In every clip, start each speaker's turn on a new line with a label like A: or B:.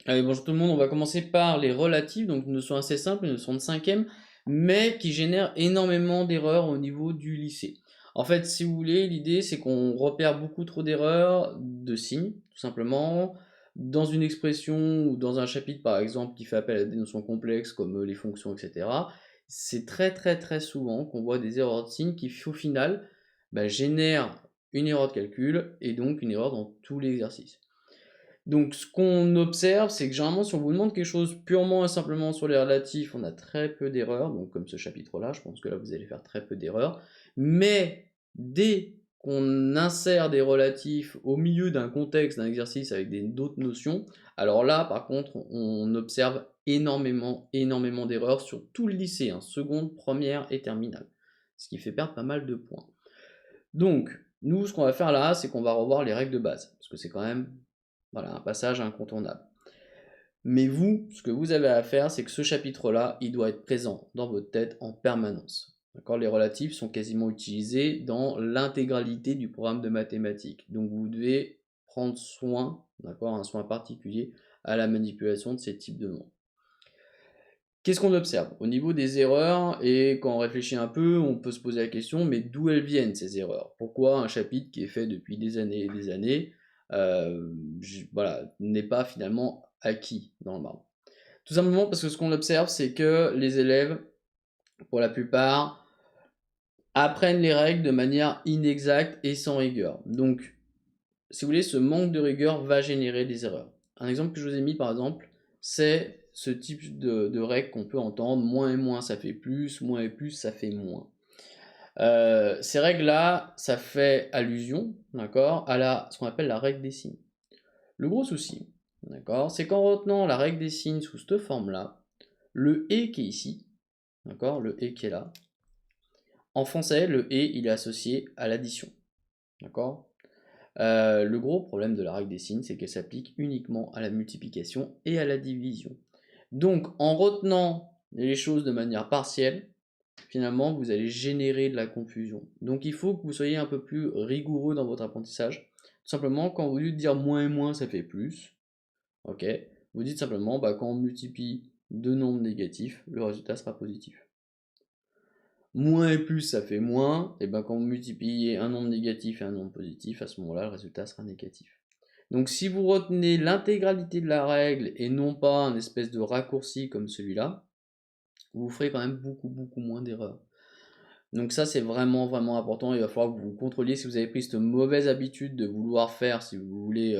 A: Allez, bonjour tout le monde, on va commencer par les relatifs, donc une notion assez simple, une notion de cinquième, mais qui génère énormément d'erreurs au niveau du lycée. En fait, si vous voulez, l'idée c'est qu'on repère beaucoup trop d'erreurs de signes, tout simplement, dans une expression ou dans un chapitre par exemple qui fait appel à des notions complexes comme les fonctions, etc. C'est très souvent qu'on voit des erreurs de signes qui au final génèrent une erreur de calcul et donc une erreur dans tout l'exercice. Donc, ce qu'on observe, c'est que généralement, si on vous demande quelque chose purement et simplement sur les relatifs, on a très peu d'erreurs. Donc, comme ce chapitre-là, je pense que là, vous allez faire très peu d'erreurs. Mais dès qu'on insère des relatifs au milieu d'un contexte, d'un exercice avec d'autres notions, alors là, par contre, on observe énormément d'erreurs sur tout le lycée, hein, seconde, première et terminale. Ce qui fait perdre pas mal de points. Donc, nous, ce qu'on va faire là, c'est qu'on va revoir les règles de base. Parce que c'est quand même voilà, un passage incontournable. Mais vous, ce que vous avez à faire, c'est que ce chapitre-là, il doit être présent dans votre tête en permanence. D'accord? Les relatifs sont quasiment utilisés dans l'intégralité du programme de mathématiques. Donc vous devez prendre soin, d'accord, un soin particulier à la manipulation de ces types de nombres. Qu'est-ce qu'on observe? Au niveau des erreurs, et quand on réfléchit un peu, on peut se poser la question, mais d'où elles viennent ces erreurs? Pourquoi un chapitre qui est fait depuis des années et des années, voilà, n'est pas finalement acquis dans le marbre? Tout simplement parce que ce qu'on observe, c'est que les élèves, pour la plupart, apprennent les règles de manière inexacte et sans rigueur. Donc, si vous voulez, ce manque de rigueur va générer des erreurs. Un exemple que je vous ai mis, par exemple, c'est ce type de règle qu'on peut entendre, moins et moins ça fait plus, moins et plus ça fait moins. Ces règles-là, ça fait allusion, d'accord, ce qu'on appelle la règle des signes. Le gros souci, d'accord, c'est qu'en retenant la règle des signes sous cette forme-là, le et qui est ici, d'accord, le et qui est là, en français, le et il est associé à l'addition, d'accord. Le gros problème de la règle des signes, c'est qu'elle s'applique uniquement à la multiplication et à la division. Donc, en retenant les choses de manière partielle, finalement, vous allez générer de la confusion. Donc, il faut que vous soyez un peu plus rigoureux dans votre apprentissage. Tout simplement, quand vous dites dire moins et moins, ça fait plus, ok, vous dites simplement, quand on multiplie deux nombres négatifs, le résultat sera positif. Moins et plus, ça fait moins, et quand vous multipliez un nombre négatif et un nombre positif, à ce moment-là, le résultat sera négatif. Donc si vous retenez l'intégralité de la règle et non pas un espèce de raccourci comme celui-là, vous ferez quand même beaucoup moins d'erreurs. Donc ça c'est vraiment important, il va falloir que vous contrôliez si vous avez pris cette mauvaise habitude de vouloir faire, si vous voulez,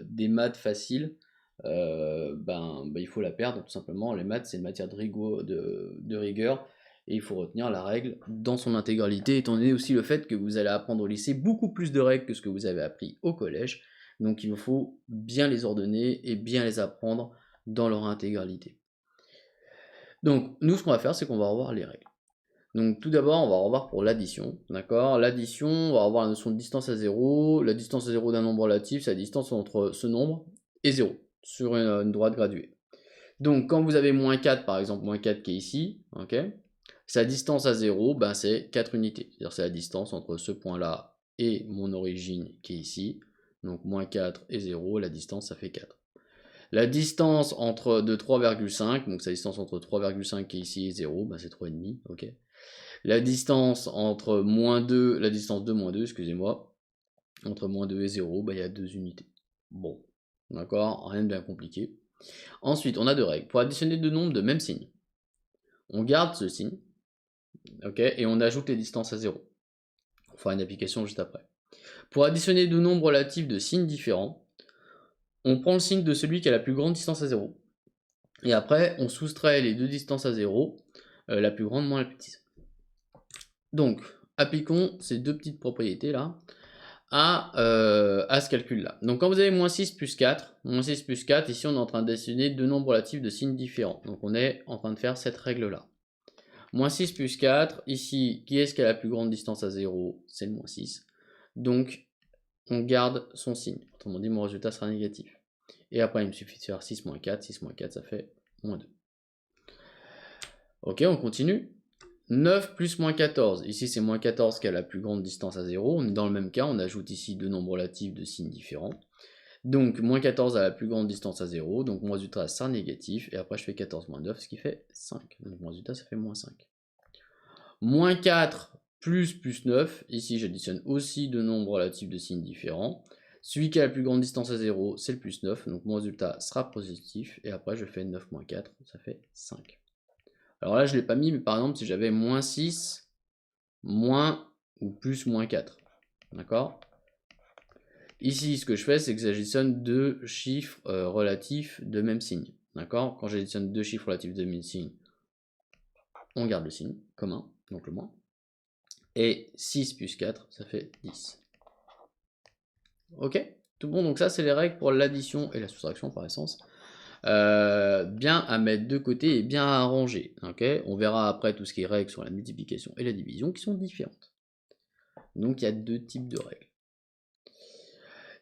A: des maths faciles, il faut la perdre tout simplement. Les maths c'est une matière de rigueur et il faut retenir la règle dans son intégralité, étant donné aussi le fait que vous allez apprendre au lycée beaucoup plus de règles que ce que vous avez appris au collège. Donc il vous faut bien les ordonner et bien les apprendre dans leur intégralité. Donc nous ce qu'on va faire c'est qu'on va revoir les règles. Donc tout d'abord, on va revoir pour l'addition, d'accord? L'addition, on va avoir la notion de distance à zéro. La distance à zéro d'un nombre relatif, c'est la distance entre ce nombre et 0 sur une droite graduée. Donc quand vous avez moins 4, par exemple, moins 4 qui est ici, ok? Sa distance à 0, c'est 4 unités. C'est-à-dire c'est la distance entre ce point-là et mon origine qui est ici. Donc moins 4 et 0, la distance ça fait 4. La distance de 3,5, donc sa distance entre 3,5 qui est ici et 0, c'est 3,5, ok? La distance entre la distance de moins 2, excusez-moi, entre moins 2 et 0, il y a 2 unités. Bon, d'accord, rien de bien compliqué. Ensuite, on a deux règles. Pour additionner deux nombres de même signe, on garde ce signe, ok, et on ajoute les distances à 0. On fera une application juste après. Pour additionner deux nombres relatifs de signes différents, on prend le signe de celui qui a la plus grande distance à 0. Et après, on soustrait les deux distances à 0, la plus grande moins la plus petite. Donc, appliquons ces deux petites propriétés là à ce calcul-là. Donc quand vous avez moins 6 plus 4, ici on est en train d'additionner deux nombres relatifs de signes différents. Donc on est en train de faire cette règle-là. Moins 6 plus 4, ici, qui est-ce qui a la plus grande distance à 0? C'est le moins 6. Donc on garde son signe. Autrement dit, mon résultat sera négatif. Et après, il me suffit de faire 6 moins 4. 6 moins 4, ça fait moins 2. Ok, on continue. 9 plus moins 14. Ici, c'est moins 14 qui a la plus grande distance à 0. On est dans le même cas, on ajoute ici deux nombres relatifs de signes différents. Donc, moins 14 à la plus grande distance à 0, donc mon résultat sera négatif, et après je fais 14 moins 9, ce qui fait 5. Donc mon résultat, ça fait moins 5. Moins 4 plus 9, ici j'additionne aussi deux nombres relatifs de signes différents. Celui qui a la plus grande distance à 0, c'est le plus 9, donc mon résultat sera positif, et après je fais 9 moins 4, ça fait 5. Alors là, je ne l'ai pas mis, mais par exemple, si j'avais moins 6, moins ou plus moins 4, d'accord? Ici, ce que je fais, c'est que j'additionne deux chiffres relatifs de même signe, d'accord? Quand j'additionne deux chiffres relatifs de même signe, on garde le signe commun, donc le moins. Et 6 plus 4, ça fait 10. Ok? Tout bon, donc ça, c'est les règles pour l'addition et la soustraction par essence. Bien à mettre de côté et bien à arranger. Okay, on verra après tout ce qui est règles sur la multiplication et la division qui sont différentes. Donc il y a deux types de règles.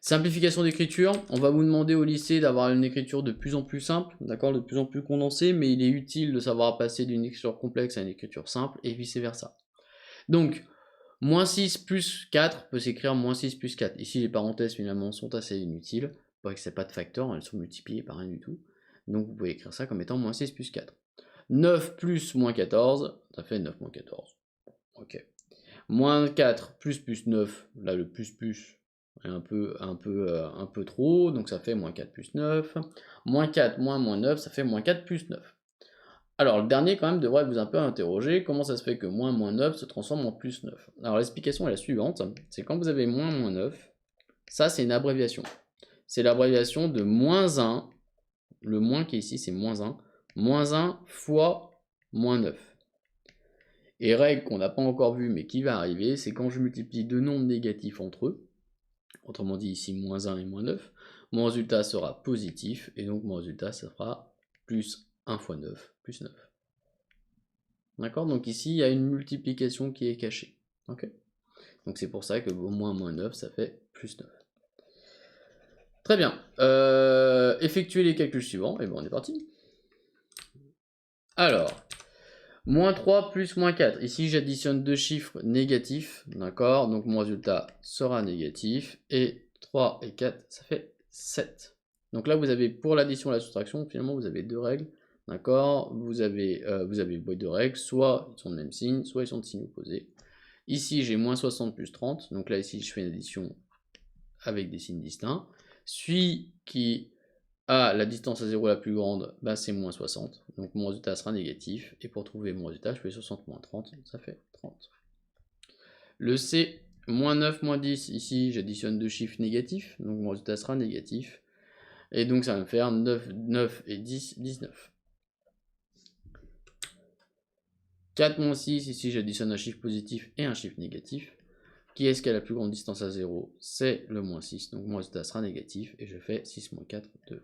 A: Simplification d'écriture, on va vous demander au lycée d'avoir une écriture de plus en plus simple, d'accord, de plus en plus condensée, mais il est utile de savoir passer d'une écriture complexe à une écriture simple et vice versa. Donc, moins 6 plus 4 peut s'écrire moins 6 plus 4. Ici, les parenthèses finalement sont assez inutiles, parce que c'est pas de facteur, elles sont multipliées par rien du tout. Donc vous pouvez écrire ça comme étant moins 6 plus 4. 9 plus moins 14, ça fait 9 moins 14. Ok. Moins 4 plus 9, là le plus est un peu trop, donc ça fait moins 4 plus 9. Moins 4 moins 9, ça fait moins 4 plus 9. Alors le dernier quand même devrait vous un peu interroger, comment ça se fait que moins 9 se transforme en plus 9? Alors l'explication est la suivante, c'est quand vous avez moins 9, ça c'est une abréviation. C'est l'abréviation de moins 1, le moins qui est ici c'est moins 1 fois moins 9. Et règle qu'on n'a pas encore vue mais qui va arriver, c'est quand je multiplie deux nombres négatifs entre eux, autrement dit ici moins 1 et moins 9, mon résultat sera positif, et donc mon résultat sera plus 1 fois 9, plus 9. D'accord? Donc ici, il y a une multiplication qui est cachée. Ok? Donc c'est pour ça que moins 9, ça fait plus 9. Très bien. Effectuez les calculs suivants, et bon, on est parti. Alors, moins 3 plus moins 4. Ici, j'additionne deux chiffres négatifs, d'accord? Donc mon résultat sera négatif, et 3 et 4, ça fait 7. Donc là, vous avez, pour l'addition et la soustraction, finalement, vous avez deux règles, d'accord? Vous avez deux règles, soit ils sont de même signe, soit ils sont de signe opposé. Ici, j'ai moins 60 plus 30, donc là, ici, je fais une addition avec des signes distincts. Celui qui a la distance à 0 la plus grande, bah, c'est moins 60, donc mon résultat sera négatif, et pour trouver mon résultat, je fais 60 moins 30, ça fait 30. Le C, moins 9, moins 10, ici, j'additionne deux chiffres négatifs, donc mon résultat sera négatif, et donc ça va me faire 9 et 10, 19. 4 moins 6, ici j'additionne un chiffre positif et un chiffre négatif. Qui est-ce qui a la plus grande distance à 0? C'est le moins 6, donc mon résultat sera négatif, et je fais 6 moins 4, 2.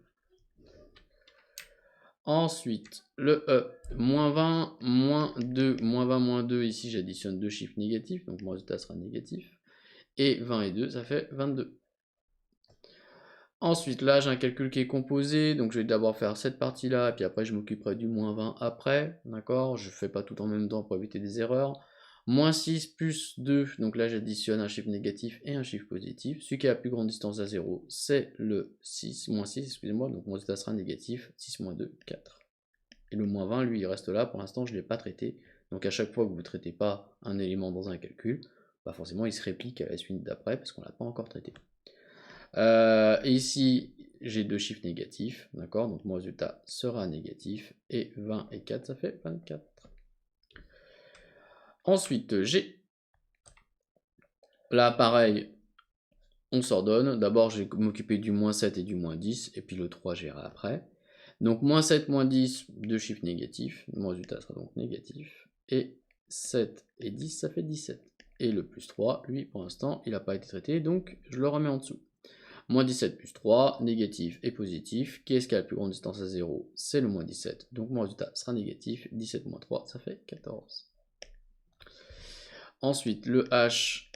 A: Ensuite, le E, moins 20, moins 2, moins 20, moins 2, ici j'additionne deux chiffres négatifs, donc mon résultat sera négatif. Et 20 et 2, ça fait 22. Ensuite, là, j'ai un calcul qui est composé, donc je vais d'abord faire cette partie-là, et puis après, je m'occuperai du moins 20 après, d'accord? Je ne fais pas tout en même temps pour éviter des erreurs. Moins 6 plus 2, donc là, j'additionne un chiffre négatif et un chiffre positif. Celui qui a la plus grande distance à 0, c'est le 6, moins 6, excusez-moi, donc mon résultat sera négatif, 6 moins 2, 4. Et le moins 20, lui, il reste là, pour l'instant, je ne l'ai pas traité. Donc à chaque fois que vous ne traitez pas un élément dans un calcul, bah forcément, il se réplique à la suite d'après, parce qu'on ne l'a pas encore traité. Et ici, j'ai deux chiffres négatifs, d'accord? Donc mon résultat sera négatif, et 20 et 4, ça fait 24. Ensuite, j'ai, là pareil, on s'ordonne. D'abord, je vais m'occuper du moins 7 et du moins 10, et puis le 3, j'irai après. Donc moins 7, moins 10, deux chiffres négatifs, mon résultat sera donc négatif, et 7 et 10, ça fait 17. Et le plus 3, lui, pour l'instant, il n'a pas été traité, donc je le remets en dessous. Moins 17 plus 3, négatif et positif. Qui est-ce qui a la plus grande distance à 0? C'est le moins 17. Donc mon résultat sera négatif. 17 moins 3, ça fait 14. Ensuite, le H.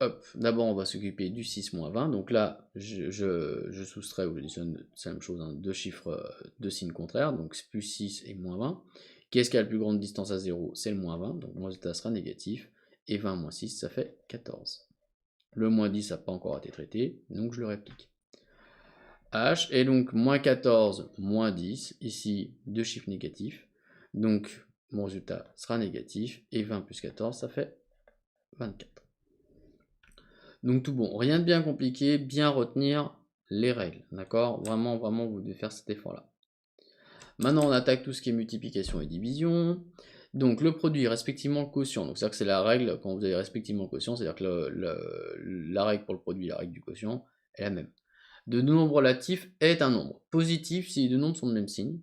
A: Hop, d'abord on va s'occuper du 6 moins 20. Donc là, je soustrais ou j'additionne, c'est la même chose, hein, deux chiffres de signes contraires. Donc c'est plus 6 et moins 20. Qui est-ce qui a la plus grande distance à 0? C'est le moins 20. Donc mon résultat sera négatif. Et 20 moins 6, ça fait 14. Le moins 10 n'a pas encore été traité, donc je le réplique. H, et donc moins 14, moins 10, ici deux chiffres négatifs, donc mon résultat sera négatif, et 20 plus 14, ça fait 24. Donc tout bon, rien de bien compliqué, bien retenir les règles, d'accord? Vraiment, vraiment, vous devez faire cet effort-là. Maintenant, on attaque tout ce qui est multiplication et division. Donc le produit, respectivement le quotient. Donc c'est-à-dire que c'est la règle, quand vous avez respectivement le quotient, c'est-à-dire que la règle pour le produit et la règle du quotient est la même. De deux nombres relatifs est un nombre positif si les deux nombres sont de même signe,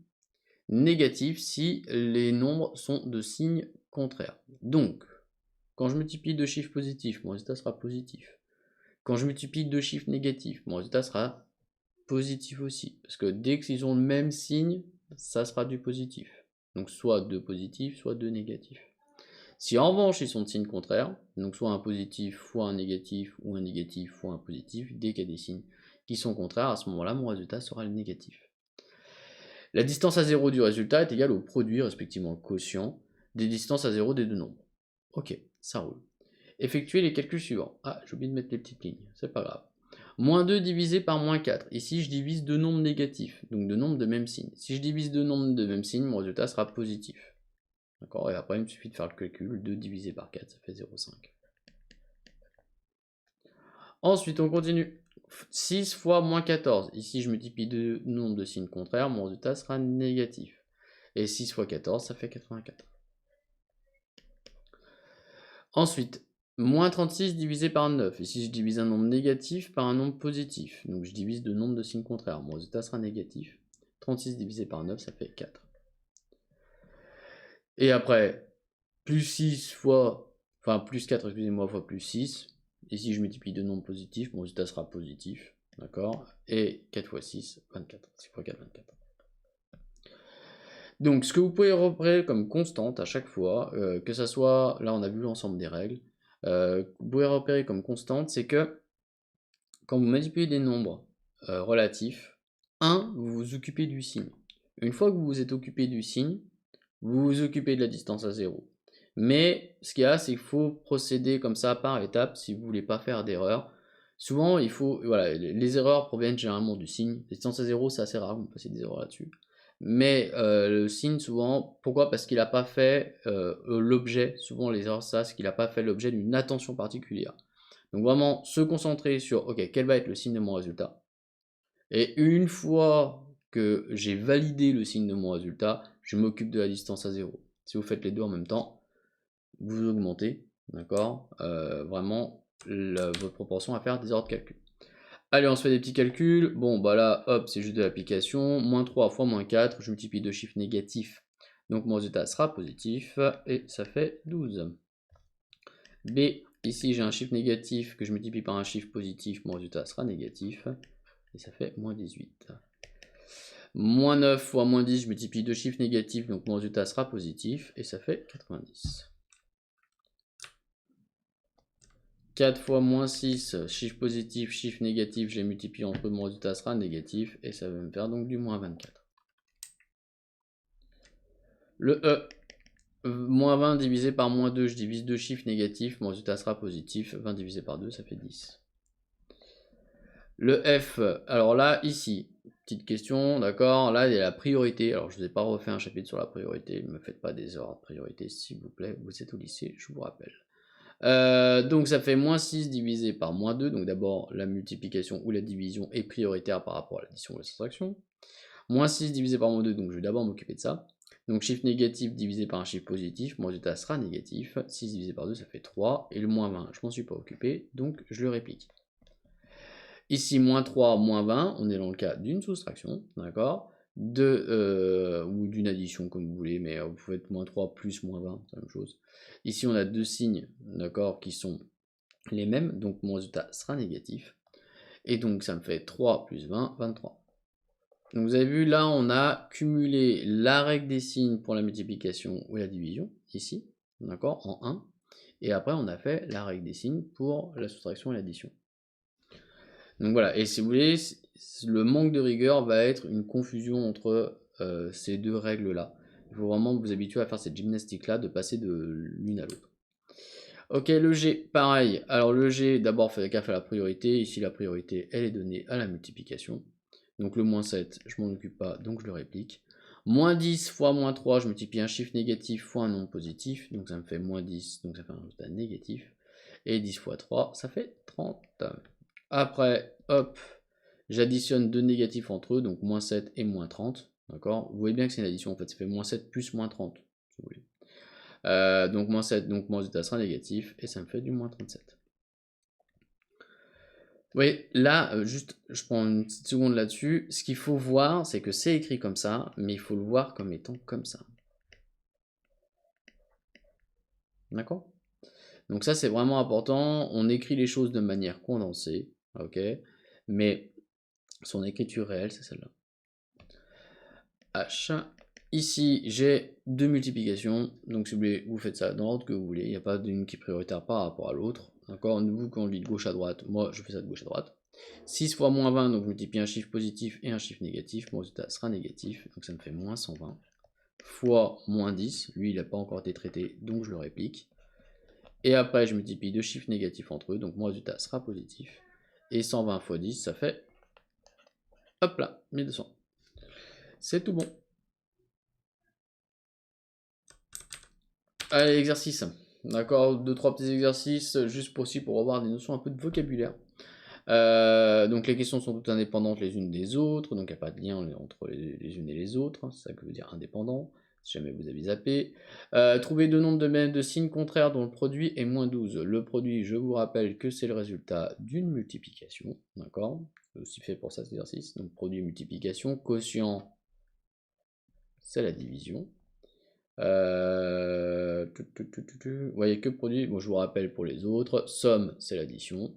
A: négatif si les nombres sont de signe contraire. Donc, quand je multiplie deux chiffres positifs, mon résultat sera positif. Quand je multiplie deux chiffres négatifs, mon résultat sera positif aussi. Parce que dès qu'ils ont le même signe, ça sera du positif. Donc soit 2 positifs, soit 2 négatifs. Si en revanche ils sont de signe contraire, donc soit un positif fois un négatif, ou un négatif fois un positif, dès qu'il y a des signes qui sont contraires, à ce moment-là, mon résultat sera le négatif. La distance à 0 du résultat est égale au produit, respectivement le quotient, des distances à 0 des deux nombres. Ok, ça roule. Effectuez les calculs suivants. Ah, j'ai oublié de mettre les petites lignes, c'est pas grave. Moins 2 divisé par moins 4. Ici, je divise deux nombres négatifs, donc deux nombres de même signe. Si je divise deux nombres de même signe, mon résultat sera positif. D'accord? Et après, il me suffit de faire le calcul. 2 divisé par 4, ça fait 0,5. Ensuite, on continue. 6 fois moins 14. Ici, je multiplie deux nombres de signes contraires, mon résultat sera négatif. Et 6 fois 14, ça fait 84. Ensuite, moins 36 divisé par 9. Ici, je divise un nombre négatif par un nombre positif. Donc, je divise deux nombres de signes contraires. Mon résultat sera négatif. 36 divisé par 9, ça fait 4. Et après, plus 6 fois... Enfin, plus 4, excusez-moi, fois plus 6. Ici, je multiplie deux nombres positifs. Mon résultat sera positif. D'accord? Et 4 fois 6, 24. 6 fois 4, 24. Donc, ce que vous pouvez repérer comme constante à chaque fois, que ça soit... Là, on a vu l'ensemble des règles. Vous pouvez repérer comme constante, c'est que quand vous manipulez des nombres relatifs, 1, vous vous occupez du signe. Une fois que vous vous êtes occupé du signe, vous vous occupez de la distance à 0. Mais ce qu'il y a, c'est qu'il faut procéder comme ça par étapes si vous ne voulez pas faire d'erreur. Souvent, il faut, voilà, les erreurs proviennent généralement du signe. La distance à 0, c'est assez rare, vous passez des erreurs là-dessus. Mais le signe, souvent, pourquoi? Parce qu'il n'a pas fait l'objet, souvent les erreurs, ça, c'est qu'il n'a pas fait l'objet d'une attention particulière. Donc vraiment, se concentrer sur, ok, quel va être le signe de mon résultat. Et une fois que j'ai validé le signe de mon résultat, je m'occupe de la distance à 0. Si vous faites les deux en même temps, vous augmentez, d'accord, vraiment votre proportion à faire des erreurs de calcul. Allez, on se fait des petits calculs. Bon, bah là, hop, c'est juste de l'application. Moins 3 fois moins 4, je multiplie deux chiffres négatifs. Donc mon résultat sera positif, et ça fait 12. B, ici j'ai un chiffre négatif que je multiplie par un chiffre positif, mon résultat sera négatif, et ça fait moins 18. Moins 9 fois moins 10, je multiplie deux chiffres négatifs, donc mon résultat sera positif, et ça fait 90. 4 fois moins 6, chiffre positif, chiffre négatif, je les multiplie entre eux, mon résultat sera négatif, et ça va me faire donc du moins 24. Le E, moins 20 divisé par moins 2, je divise deux chiffres négatifs, mon résultat sera positif, 20 divisé par 2, ça fait 10. Le F, alors là, ici, petite question, d'accord, là il y a la priorité, alors je ne vous ai pas refait un chapitre sur la priorité, ne me faites pas des erreurs de priorité s'il vous plaît, vous êtes au lycée, je vous rappelle. Donc ça fait moins 6 divisé par moins 2, donc d'abord la multiplication ou la division est prioritaire par rapport à l'addition ou la soustraction. Moins 6 divisé par moins 2, donc je vais d'abord m'occuper de ça. Donc chiffre négatif divisé par un chiffre positif, mon résultat sera négatif. 6 divisé par 2, ça fait 3. Et le moins 20, je m'en suis pas occupé, donc je le réplique. Ici, moins 3, moins 20, on est dans le cas d'une soustraction, d'accord, ou d'une addition comme vous voulez, mais vous pouvez être moins 3 plus moins 20, c'est la même chose. Ici, on a deux signes, d'accord, qui sont les mêmes, donc mon résultat sera négatif. Et donc, ça me fait 3 plus 20, 23. Donc vous avez vu, là, on a cumulé la règle des signes pour la multiplication ou la division, ici, d'accord, en 1. Et après, on a fait la règle des signes pour la soustraction et l'addition. Donc voilà, et si vous voulez, le manque de rigueur va être une confusion entre ces deux règles-là. Il faut vraiment vous habituer à faire cette gymnastique-là, de passer de l'une à l'autre. Ok, le G, pareil. Alors le G, d'abord, faites gaffe à la priorité. Ici, la priorité, elle est donnée à la multiplication. Donc le moins 7, je m'en occupe pas, donc je le réplique. Moins 10 fois moins 3, je multiplie un chiffre négatif fois un nombre positif, donc ça me fait moins 10, donc ça fait un résultat négatif. Et 10 fois 3, ça fait 30. Après, hop, j'additionne deux négatifs entre eux, donc moins 7 et moins 30. D'accord? Vous voyez bien que c'est une addition, en fait, ça fait moins 7 plus moins 30, si vous voulez. Donc moins 7, donc mon résultat sera négatif, et ça me fait du moins 37. Oui, là, juste, je prends une petite seconde là-dessus. Ce qu'il faut voir, c'est que c'est écrit comme ça, mais il faut le voir comme étant comme ça. D'accord? Donc ça, c'est vraiment important. On écrit les choses de manière condensée, ok? Mais son écriture réelle, c'est celle-là. H. Ici, j'ai deux multiplications. Donc si vous voulez, vous faites ça dans l'ordre que vous voulez. Il n'y a pas d'une qui est prioritaire par rapport à l'autre. D'accord? Vous, quand on lit de gauche à droite, moi, je fais ça de gauche à droite. 6 fois moins 20, donc je multiplie un chiffre positif et un chiffre négatif. Mon résultat sera négatif, donc ça me fait moins 120. Fois moins 10, lui, il n'a pas encore été traité, donc je le réplique. Et après, je multiplie deux chiffres négatifs entre eux, donc mon résultat sera positif. Et 120 fois 10, ça fait, hop là, 1200. C'est tout bon. Allez, exercice. D'accord, deux, trois petits exercices, juste pour avoir des notions un peu de vocabulaire. Donc les questions sont toutes indépendantes les unes des autres, donc il n'y a pas de lien entre les unes et les autres, c'est ça que veut dire indépendant, si jamais vous avez zappé. Trouver deux nombres de signes contraires dont le produit est moins 12. Le produit, je vous rappelle que c'est le résultat d'une multiplication, d'accord? C'est aussi fait pour ça cet exercice, donc produit multiplication, quotient, c'est la division. Vous voyez que produit, bon je vous rappelle pour les autres, somme, c'est l'addition.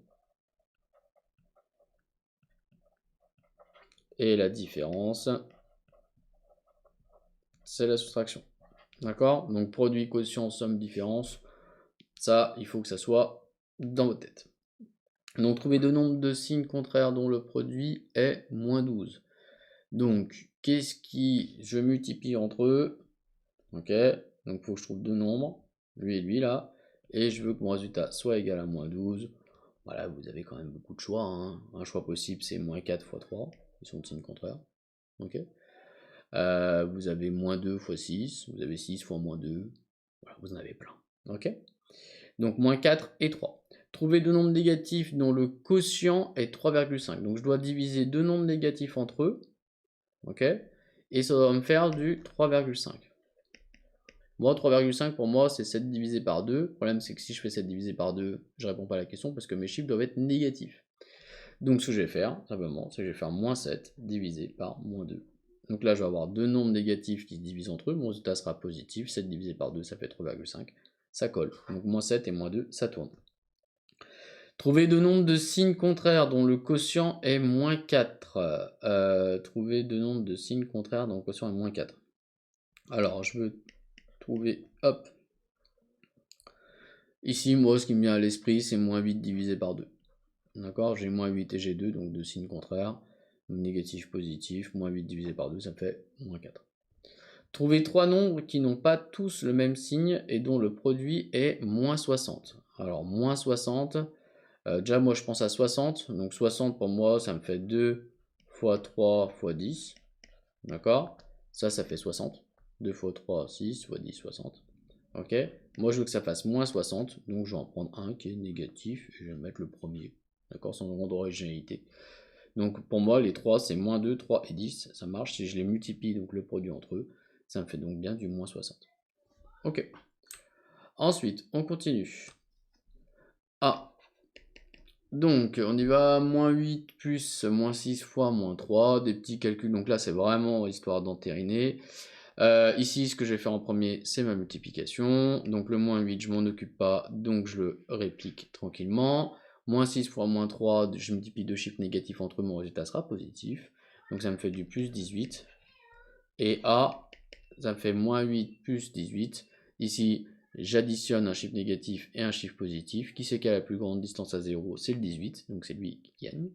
A: Et la différence, c'est la soustraction. D'accord? Donc produit, quotient, somme, différence, ça, il faut que ça soit dans votre tête. Donc trouver deux nombres de signes contraires dont le produit est moins 12. Donc, qu'est-ce qui je multiplie entre eux? Ok, donc il faut que je trouve deux nombres, lui et lui là, et je veux que mon résultat soit égal à moins 12. Voilà, vous avez quand même beaucoup de choix, hein. Un choix possible, c'est moins 4 fois 3, ils sont de signes contraires. Ok. Vous avez moins 2 fois 6, vous avez 6 fois moins 2, voilà, vous en avez plein. Ok. Donc moins 4 et 3. Trouver deux nombres négatifs dont le quotient est 3,5. Donc je dois diviser deux nombres négatifs entre eux. Ok. Et ça va me faire du 3,5. Moi, 3,5 pour moi, c'est 7 divisé par 2. Le problème, c'est que si je fais 7 divisé par 2, je réponds pas à la question parce que mes chiffres doivent être négatifs. Donc ce que je vais faire, simplement, c'est que je vais faire moins 7 divisé par moins 2. Donc là, je vais avoir deux nombres négatifs qui se divisent entre eux. Mon résultat sera positif. 7 divisé par 2, ça fait 3,5. Ça colle. Donc moins 7 et moins 2, ça tourne. Trouver deux nombres de signes contraires dont le quotient est moins 4. Trouver deux nombres de signes contraires dont le quotient est moins 4. Alors, je veux trouver, hop. Ici, moi, ce qui me vient à l'esprit, c'est moins 8 divisé par 2. D'accord? J'ai moins 8 et j'ai 2, donc deux signes contraires. Négatif, positif, moins 8 divisé par 2, ça me fait moins 4. Trouver trois nombres qui n'ont pas tous le même signe et dont le produit est moins 60. Alors, moins 60, déjà moi je pense à 60, donc 60 pour moi ça me fait 2 fois 3 fois 10, d'accord? Ça fait 60, 2 fois 3, 6, fois 10, 60. Ok? Moi je veux que ça fasse moins 60, donc je vais en prendre un qui est négatif et je vais mettre le premier, d'accord? Sans grande originalité. Donc pour moi, les 3, c'est moins 2, 3 et 10, ça marche. Si je les multiplie, donc le produit entre eux, ça me fait donc bien du moins 60. Ok. Ensuite, on continue. Ah. Donc, on y va, moins 8 plus moins 6 fois moins 3, des petits calculs. Donc là, c'est vraiment histoire d'entériner. Ici, ce que je vais faire en premier, c'est ma multiplication. Donc le moins 8, je m'en occupe pas, donc je le réplique tranquillement. Moins 6 fois moins 3, je multiplie deux chiffres négatifs entre eux, mon résultat sera positif. Donc ça me fait du plus 18. Et A, ça me fait moins 8 plus 18. Ici, j'additionne un chiffre négatif et un chiffre positif. Qui c'est qui a la plus grande distance à 0? C'est le 18, donc c'est lui qui gagne.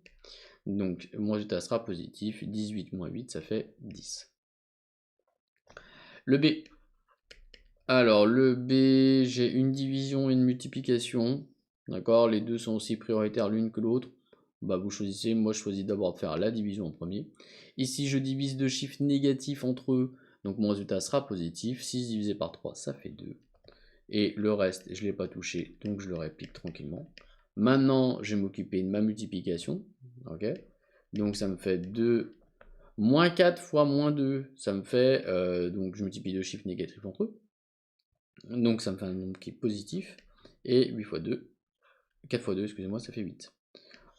A: Donc mon résultat sera positif. 18 moins 8, ça fait 10. Le B. Alors, le B, j'ai une division et une multiplication. D'accord? Les deux sont aussi prioritaires l'une que l'autre. Bah, vous choisissez, moi je choisis d'abord de faire la division en premier. Ici, je divise deux chiffres négatifs entre eux, donc mon résultat sera positif. 6 divisé par 3, ça fait 2. Et le reste, je ne l'ai pas touché, donc je le réplique tranquillement. Maintenant, je vais m'occuper de ma multiplication. Ok. Donc ça me fait 2, moins 4 fois moins 2, ça me fait, donc je multiplie deux chiffres négatifs entre eux. Donc ça me fait un nombre qui est positif. Et 8 fois 2, 4 fois 2, excusez-moi, ça fait 8.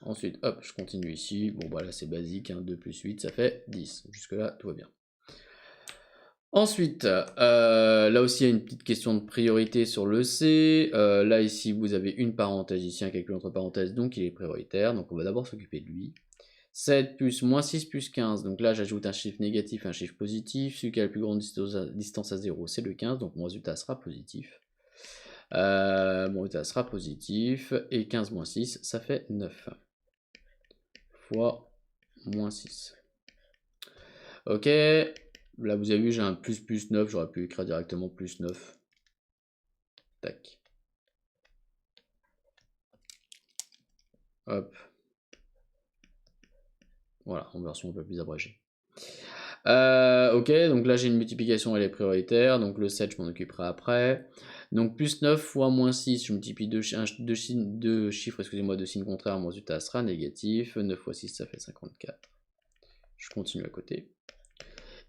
A: Ensuite, hop, je continue ici. Bon, bah là, c'est basique. 2 plus 8, ça fait 10. Jusque-là, tout va bien. Ensuite, là aussi, il y a une petite question de priorité sur le C. Là, ici, vous avez une parenthèse, ici, un calcul entre parenthèses, donc il est prioritaire. Donc, on va d'abord s'occuper de lui. 7 plus moins 6 plus 15. Donc là, j'ajoute un chiffre négatif et un chiffre positif. Celui qui a la plus grande distance à 0, c'est le 15. Donc, mon résultat sera positif. Mon résultat sera positif. Et 15 moins 6, ça fait 9. Fois moins 6. Ok, là vous avez vu, j'ai un plus 9, j'aurais pu écrire directement plus 9. Tac. Hop. Voilà, en version un peu plus abrégée. Ok, donc là j'ai une multiplication, elle est prioritaire, donc le 7 je m'en occuperai après. Donc plus 9 fois moins 6, je multiplie deux chiffres, excusez-moi, de signes contraires, mon résultat sera négatif. 9 fois 6, ça fait 54. Je continue à côté.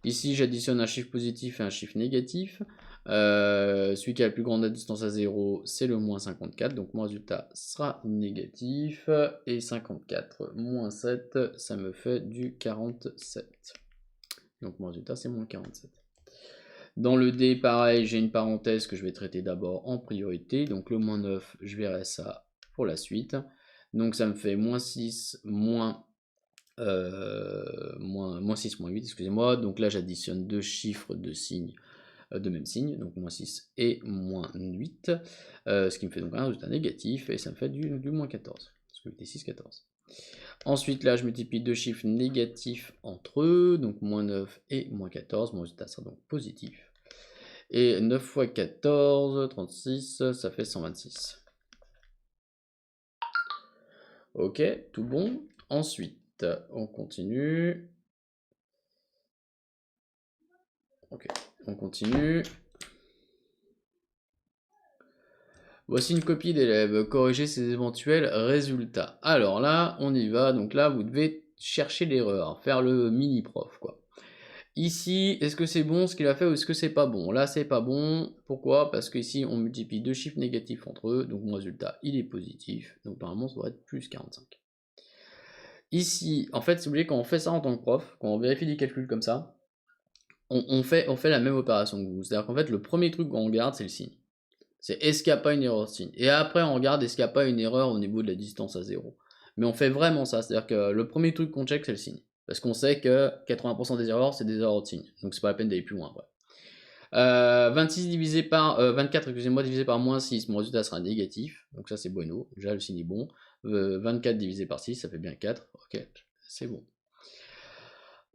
A: Ici, j'additionne un chiffre positif et un chiffre négatif. Celui qui a la plus grande distance à 0, c'est le moins 54. Donc mon résultat sera négatif. Et 54 moins 7, ça me fait du 47. Donc mon résultat, c'est moins 47. Dans le D, pareil, j'ai une parenthèse que je vais traiter d'abord en priorité. Donc le moins 9, je verrai ça pour la suite. Donc ça me fait moins 6, moins 6, moins 8, excusez-moi. Donc là, j'additionne deux chiffres de signes de même signe, donc moins 6 et moins 8, ce qui me fait donc un résultat négatif, et ça me fait du moins 14, parce que 8 et 6, 14. Ensuite, là, je multiplie deux chiffres négatifs entre eux, donc moins 9 et moins 14, mon résultat sera donc positif. Et 9 fois 14, 36, ça fait 126. Ok, tout bon. Ensuite, on continue. Ok, on continue. Voici une copie d'élève. Corriger ses éventuels résultats. Alors là, on y va. Donc là, vous devez chercher l'erreur, faire le mini-prof, quoi. Ici, est-ce que c'est bon ce qu'il a fait ou est-ce que c'est pas bon? Là, c'est pas bon. Pourquoi? Parce qu'ici, on multiplie deux chiffres négatifs entre eux. Donc mon résultat, il est positif. Donc normalement, ça devrait être plus 45. Ici, en fait, si vous voulez, quand on fait ça en tant que prof, quand on vérifie des calculs comme ça, on fait la même opération que vous. C'est-à-dire qu'en fait, le premier truc qu'on regarde, c'est le signe. C'est est-ce qu'il n'y a pas une erreur de signe. Et après, on regarde est-ce qu'il n'y a pas une erreur au niveau de la distance à 0. Mais on fait vraiment ça. C'est-à-dire que le premier truc qu'on check, c'est le signe. Parce qu'on sait que 80% des erreurs, c'est des erreurs de signe. Donc c'est pas la peine d'aller plus loin après. 26 divisé par 24, excusez-moi, divisé par moins 6, mon résultat sera négatif. Donc ça c'est bueno. Déjà le signe est bon. 24 divisé par 6, ça fait bien 4. Ok, c'est bon.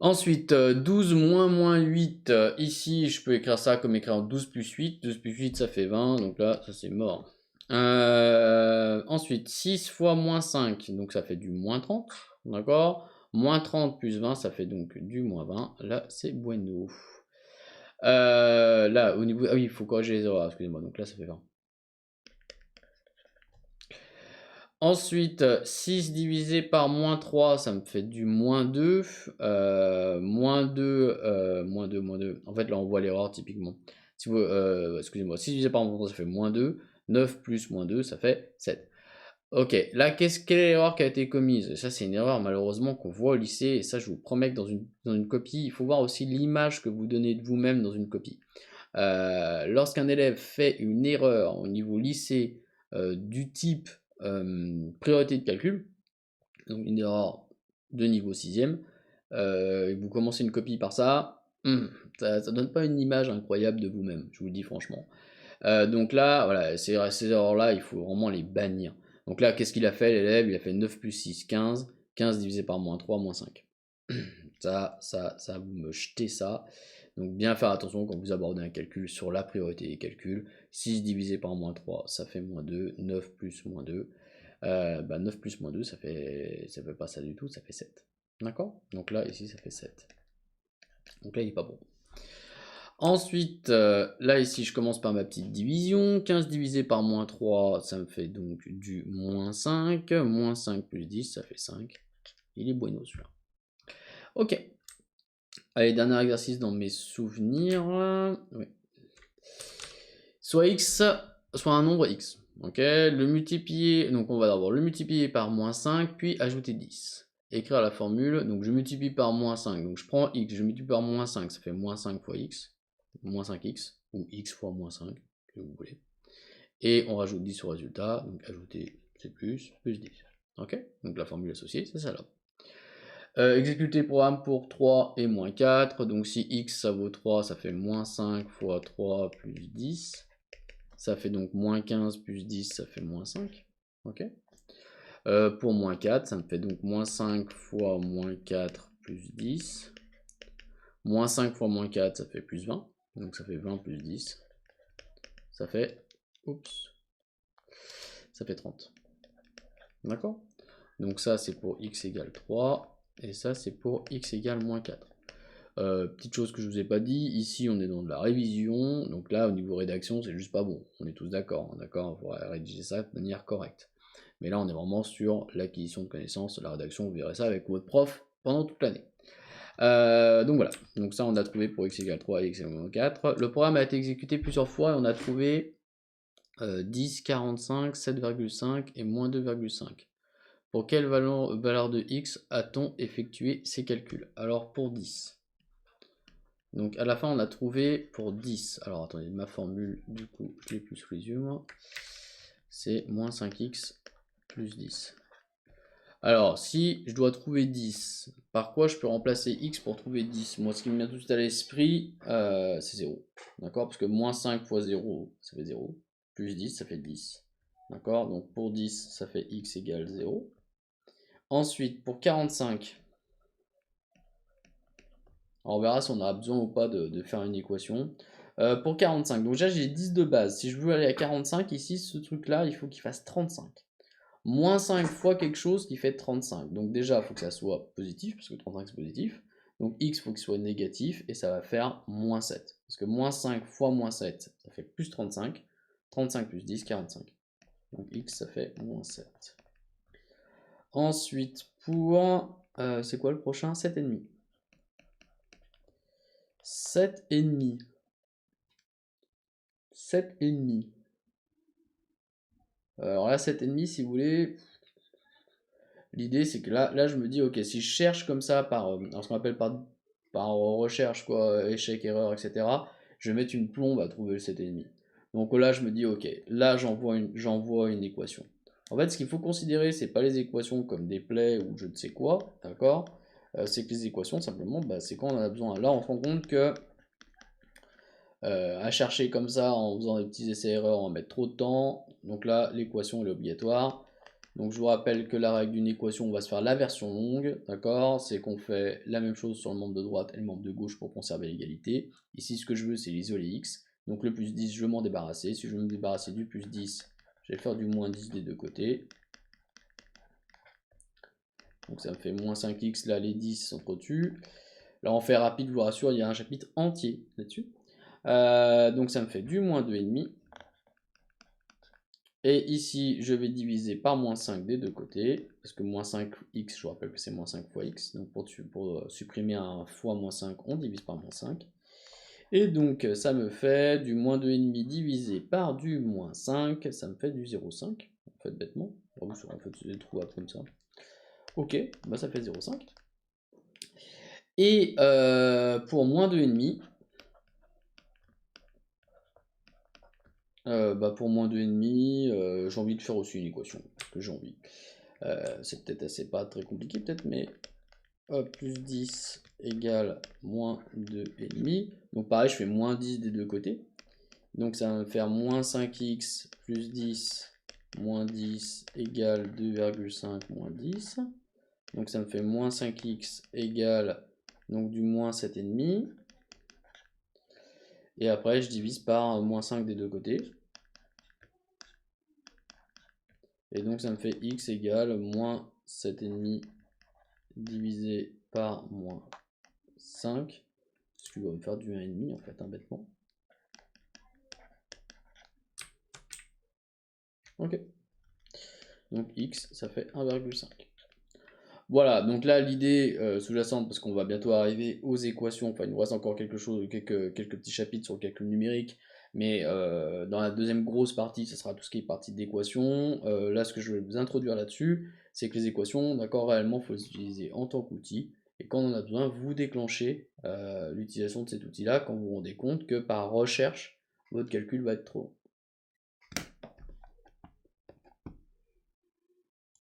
A: Ensuite, 12 moins 8, ici je peux écrire ça comme écrire 12 plus 8, 12 plus 8 ça fait 20, donc là ça c'est mort. Ensuite, 6 fois moins 5, donc ça fait du moins 30, d'accord. Moins 30 plus 20, ça fait donc du moins 20, là c'est bueno. Là, au niveau... Ah oui, il faut corriger les erreurs, excusez-moi, donc là ça fait 20. Ensuite, 6 divisé par moins 3, ça me fait du moins 2. Moins 2, moins 2, moins 2. En fait, là, on voit l'erreur typiquement. Si vous, excusez-moi, 6 divisé par moins 3, ça fait moins 2. 9 plus moins 2, ça fait 7. Ok, là, quelle est l'erreur qui a été commise? Ça, c'est une erreur, malheureusement, qu'on voit au lycée. Et ça, je vous promets que dans une copie, il faut voir aussi l'image que vous donnez de vous-même dans une copie. Lorsqu'un élève fait une erreur au niveau lycée du type priorité de calcul, donc une erreur de niveau 6ème, vous commencez une copie par ça, ça donne pas une image incroyable de vous-même, je vous le dis franchement. Donc là, voilà, ces erreurs-là, il faut vraiment les bannir. Donc là, qu'est-ce qu'il a fait l'élève? Il a fait 9 plus 6, 15. 15 divisé par moins 3, moins 5. Ça, vous me jetez ça. Donc bien faire attention quand vous abordez un calcul sur la priorité des calculs. 6 divisé par moins 3, ça fait moins 2. 9 plus moins 2. 9 plus moins 2, ça fait pas ça du tout, ça fait 7. D'accord? Donc là, ici, ça fait 7. Donc là, il n'est pas bon. Ensuite, là, ici, je commence par ma petite division. 15 divisé par moins 3, ça me fait donc du moins 5. Moins 5 plus 10, ça fait 5. Il est bueno, celui-là. Ok. Allez, dernier exercice dans mes souvenirs. Oui. Soit x, soit un nombre x. Ok, le multiplier, donc on va d'abord le multiplier par moins 5, puis ajouter 10. Écrire la formule, donc je multiplie par moins 5, donc je prends x, je multiplie par moins 5, ça fait moins 5 fois x, moins 5x, ou x fois moins 5, que vous voulez. Et on rajoute 10 au résultat, donc ajouter c'est plus 10. Ok, donc la formule associée, c'est ça là. Exécuter le programme pour 3 et moins 4, donc si x ça vaut 3, ça fait moins 5 fois 3 plus 10. Ça fait donc moins 15 plus 10, ça fait moins 5. Ok. Pour moins 4, ça me fait donc moins 5 fois moins 4 plus 10. Moins 5 fois moins 4, ça fait plus 20. Donc ça fait 20 plus 10. Ça fait... Oups. Ça fait 30. D'accord? Donc ça, c'est pour x égale 3. Et ça, c'est pour x égale moins 4. Petite chose que je vous ai pas dit, ici on est dans de la révision, donc là au niveau rédaction c'est juste pas bon, on est tous d'accord, d'accord, il faudrait rédiger ça de manière correcte. Mais là on est vraiment sur l'acquisition de connaissances, la rédaction, vous verrez ça avec votre prof pendant toute l'année. Donc voilà, donc ça on a trouvé pour x égale 3 et x égale 4. Le programme a été exécuté plusieurs fois et on a trouvé 10, 45, 7,5 et moins 2,5. Pour quelle valeur de x a-t-on effectué ces calculs? Alors pour 10. Donc à la fin, on a trouvé pour 10. Alors attendez, ma formule, du coup, je l'ai plus sous les yeux, moi. C'est moins 5x plus 10. Alors, si je dois trouver 10, par quoi je peux remplacer x pour trouver 10? Moi, ce qui me vient tout de suite à l'esprit, c'est 0. D'accord? Parce que moins 5 fois 0, ça fait 0. Plus 10, ça fait 10. D'accord? Donc pour 10, ça fait x égale 0. Ensuite, pour 45, alors on verra si on aura besoin ou pas de faire une équation. Pour 45, donc déjà j'ai 10 de base. Si je veux aller à 45, ici, ce truc-là, il faut qu'il fasse 35. Moins 5 fois quelque chose qui fait 35. Donc déjà, il faut que ça soit positif, parce que 35 c'est positif. Donc x, il faut qu'il soit négatif, et ça va faire moins 7. Parce que moins 5 fois moins 7, ça fait plus 35. 35 plus 10, 45. Donc x, ça fait moins 7. Ensuite, pour... c'est quoi le prochain? 7,5. 7,5. 7,5. Alors là, 7,5, si vous voulez, l'idée c'est que là je me dis, ok, si je cherche comme ça par ce qu'on appelle par recherche, quoi, échec, erreur, etc., je vais mettre une plombe à trouver le 7,5. Donc là, je me dis, ok, là j'envoie une équation. En fait, ce qu'il faut considérer, c'est pas les équations comme des plaies ou je ne sais quoi, d'accord? C'est que les équations, simplement, c'est quand on en a besoin. Là, on se rend compte que à chercher comme ça en faisant des petits essais-erreurs, on va mettre trop de temps. Donc là, l'équation elle est obligatoire. Donc je vous rappelle que la règle d'une équation, on va se faire la version longue, d'accord? C'est qu'on fait la même chose sur le membre de droite et le membre de gauche pour conserver l'égalité. Ici, ce que je veux, c'est l'isoler x. Donc le plus 10, je veux m'en débarrasser. Si je veux me débarrasser du plus 10, je vais faire du moins 10 des deux côtés. Donc ça me fait moins 5x, là les 10 s'entretuent. Là on fait rapide, je vous rassure, il y a un chapitre entier là-dessus. Donc ça me fait du moins 2,5. Et ici, je vais diviser par moins 5 des deux côtés, parce que moins 5x, je vous rappelle que c'est moins 5 fois x. Donc pour supprimer un fois moins 5, on divise par moins 5. Et donc ça me fait du moins 2,5 divisé par du moins 5, ça me fait du 0,5, en fait bêtement. En fait, c'est trouvable comme ça. Ok, ça fait 0,5. Et pour moins 2,5, pour moins 2,5, j'ai envie de faire aussi une équation, parce que j'ai envie. C'est peut-être assez pas très compliqué peut-être, mais plus 10 égale moins 2,5. Donc pareil, je fais moins 10 des deux côtés. Donc ça va me faire moins 5x plus 10 moins 10 égale 2,5 moins 10. Donc ça me fait moins 5x égale donc du moins 7,5. Et après je divise par moins 5 des deux côtés. Et donc ça me fait x égale moins 7,5 divisé par moins 5. Ce qui va me faire du 1,5 en fait, hein, bêtement. Ok. Donc x, ça fait 1,5. Voilà, donc là l'idée sous-jacente, parce qu'on va bientôt arriver aux équations, enfin il nous reste encore quelque chose, quelques petits chapitres sur le calcul numérique, mais dans la deuxième grosse partie, ça sera tout ce qui est partie d'équations. Là, ce que je vais vous introduire là-dessus, c'est que les équations, d'accord, réellement, il faut les utiliser en tant qu'outil, et quand on en a besoin, vous déclenchez l'utilisation de cet outil-là quand vous vous rendez compte que par recherche, votre calcul va être trop long.